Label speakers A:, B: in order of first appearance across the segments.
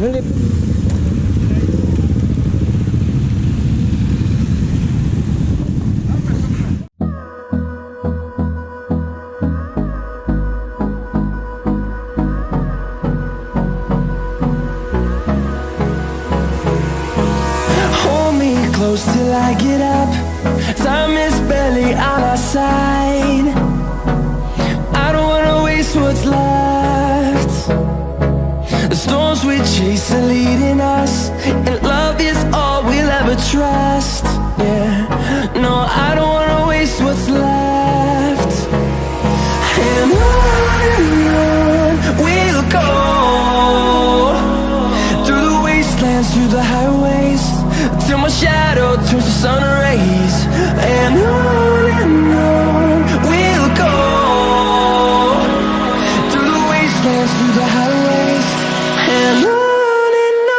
A: Close till I get up. Time is barely on our side. I don't wanna waste what's left. The storms we chase are leading us, and love is all we'll ever trust. Yeah, no, I don't wanna waste what's left. And on we'll go, through the wastelands, through the highways, till my shadow turns to sun rays. And on we'll go, through the wastelands, through the highways, and on we'll go.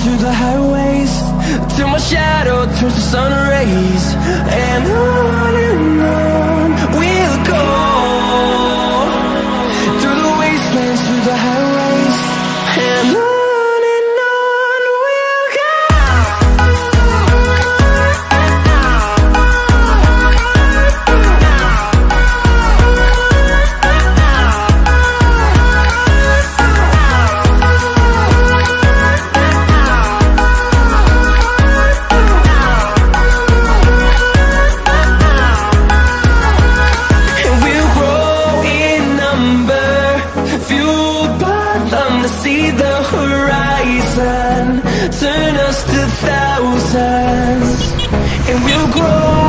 A: Through the highways, till my shadow turns to sun rays. And on we'll go, through the wastelands, through the highways, and on we'll go. See the horizon turn us to thousands, and we'll grow